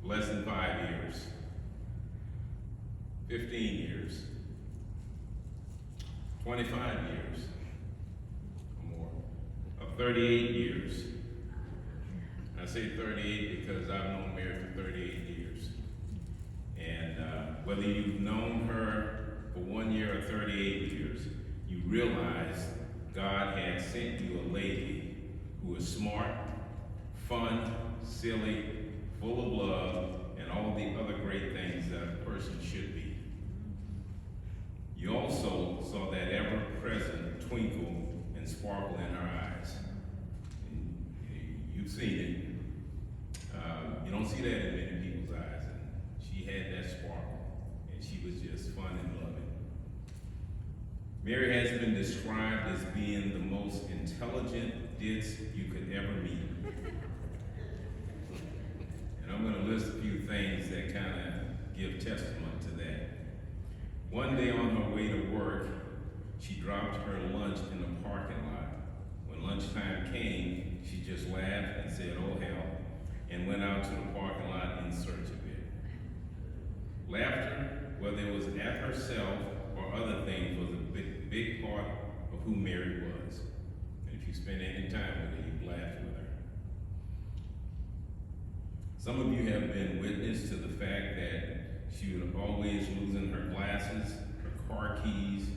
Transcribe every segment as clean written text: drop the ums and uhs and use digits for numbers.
less than 5 years, 15 years, 25 years, or more, of 38 years. I say 38 because I've known Mary for 38 years. And whether you've known her for 1 year or 38 years, you realize God had sent you a lady who was smart, fun, silly, full of love, and all the other great things that a person should be. You also saw that ever-present twinkle and sparkle in her eyes. And you've seen it. You don't see that in many people's eyes. And she had that sparkle, and she was just fun and loving. Mary has been described as being the most intelligent ditz you could ever meet. And I'm going to list a few things that kind of give testament to that. One day on her way to work, she dropped her lunch in the parking lot. When lunchtime came, she just laughed and said, "Oh hell," and went out to the parking lot in search of it. Laughter, whether it was at herself or other things, was a big part of who Mary was. And if you spend any time with her, you laugh with her. Some of you have been witness to the fact that she was always losing her glasses, her car keys,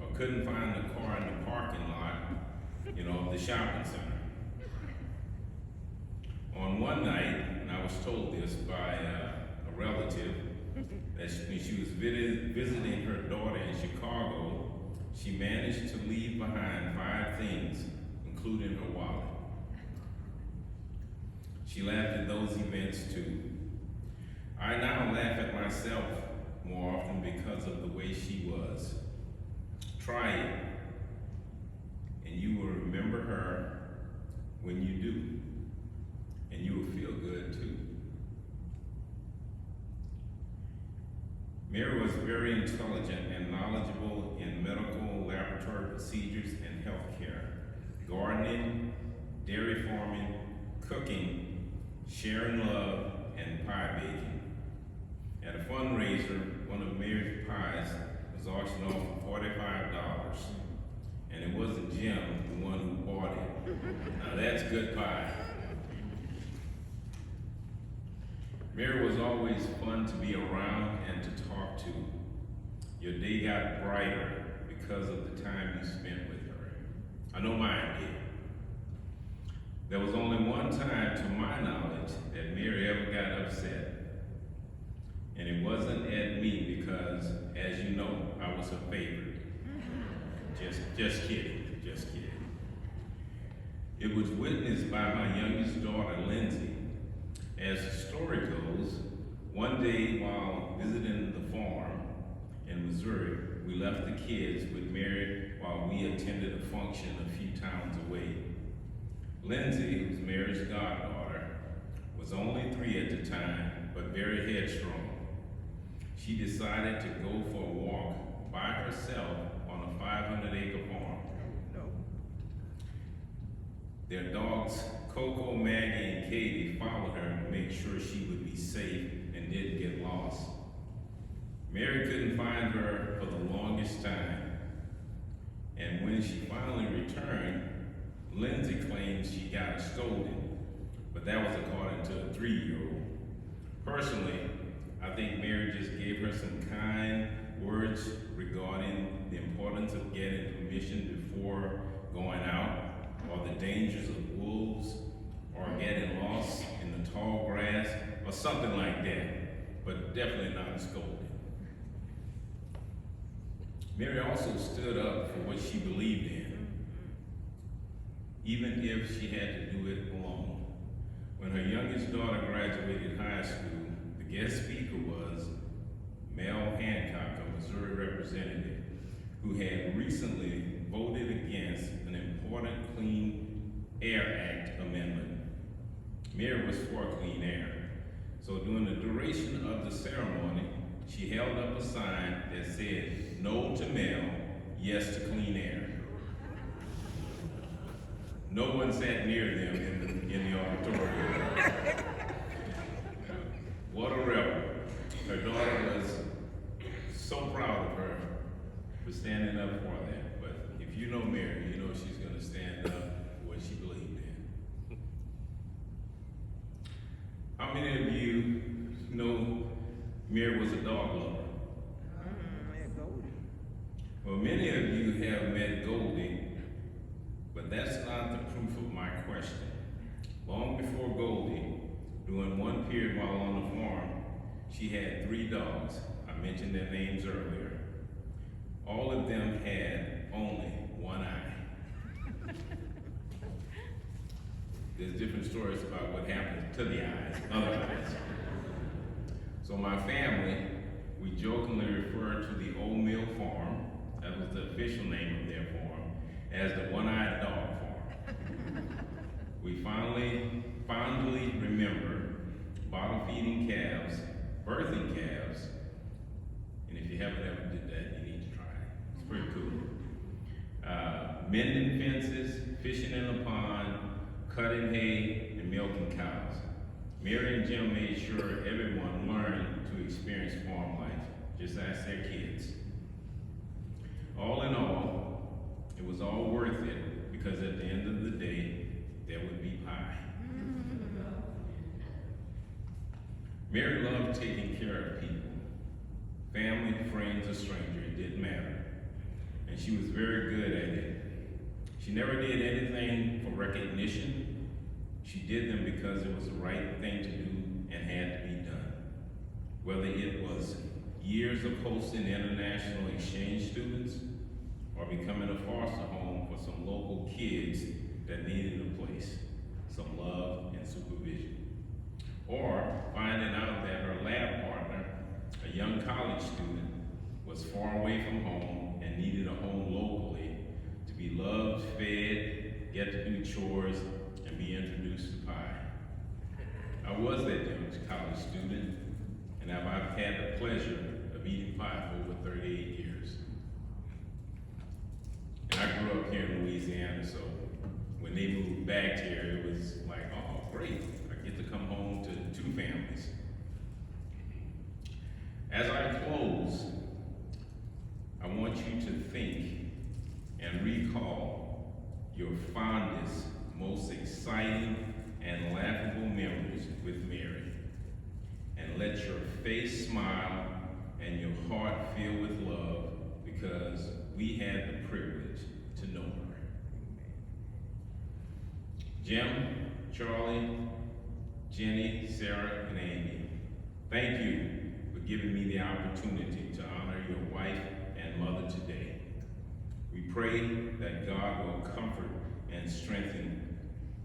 or couldn't find the car in the parking lot, of the shopping center. On one night, and I was told this by a relative, that when she was visiting her daughter in Chicago, she managed to leave behind 5 things, including her wallet. She laughed at those events too. I now laugh at myself more often because of the way she was. Try it, and you will remember her when you do, and you will feel good too. Mary was very intelligent and knowledgeable in medical laboratory procedures and healthcare, gardening, dairy farming, cooking, sharing love, and pie baking. At a fundraiser, one of Mary's pies was auctioned off for $45, and it wasn't Jim, the one who bought it. Now that's good pie. Mary was always fun to be around and to talk to. Your day got brighter because of the time you spent with her. I know mine did. There was only one time, to my knowledge, that Mary ever got upset. And it wasn't at me because, as you know, I was her favorite. Just kidding, just kidding. It was witnessed by my youngest daughter, Lindsay. As the story goes, one day while visiting the farm in Missouri, we left the kids with Mary while we attended a function a few towns away. Lindsay, who's Mary's goddaughter, was only 3 at the time, but very headstrong. She decided to go for a walk by herself on a 500-acre farm. Their dogs, Coco, Maggie, and Katie, followed her to make sure she would be safe and didn't get lost. Mary couldn't find her for the longest time. And when she finally returned, Lindsay claimed she got her stolen, but that was according to a 3-year-old. Personally, I think Mary just gave her some kind words regarding the importance of getting permission before going out, or the dangers of wolves, or getting lost in the tall grass, or something like that, but definitely not a scolding. Mary also stood up for what she believed in, even if she had to do it alone. When her youngest daughter graduated high school, the guest speaker was Mel Hancock, a Missouri representative, who had recently voted against an important Clean Air Act amendment. Mary was for clean air. So during the duration of the ceremony, she held up a sign that said, "No to Mel, yes to clean air." No one sat near them in the auditorium. stand up for what she believed in. How many of you know Mary was a dog lover? Well, many of you have met Goldie, but that's not the proof of my question. Long before Goldie, during one period while on the farm, she had 3 dogs. I mentioned their names earlier. All of them had only one eye. There's different stories about what happened to the eyes, other eyes. So my family, we jokingly refer to the Old Mill Farm, that was the official name of their farm, as the one-eyed dog farm. We fondly remember bottle feeding calves, birthing calves, and if you haven't ever did that, you need to try it. It's pretty cool. Mending fences, fishing in the pond, cutting hay, and milking cows. Mary and Jim made sure everyone learned to experience farm life. Just ask their kids. All in all, it was all worth it because at the end of the day, there would be pie. Mary loved taking care of people. Family, friends, or stranger, it didn't matter. And she was very good at it. She never did anything for recognition. She did them because it was the right thing to do and had to be done. Whether it was years of hosting international exchange students or becoming a foster home for some local kids that needed a place, some love and supervision. Or finding out that her lab partner, a young college student, was far away from home and needed a home locally to be loved, fed, get to do chores, and be introduced to pie. I was that young college student, and I've had the pleasure of eating pie for over 38 years. And I grew up here in Louisiana, so when they moved back here, it was like, oh, great, I get to come home to 2 families. As I close, I want you to think and recall your fondest, most exciting, and laughable memories with Mary. And let your face smile and your heart fill with love because we had the privilege to know her. Jim, Charlie, Jenny, Sarah, and Amy, thank you for giving me the opportunity to honor your wife and mother today. We pray that God will comfort and strengthen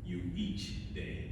you each day.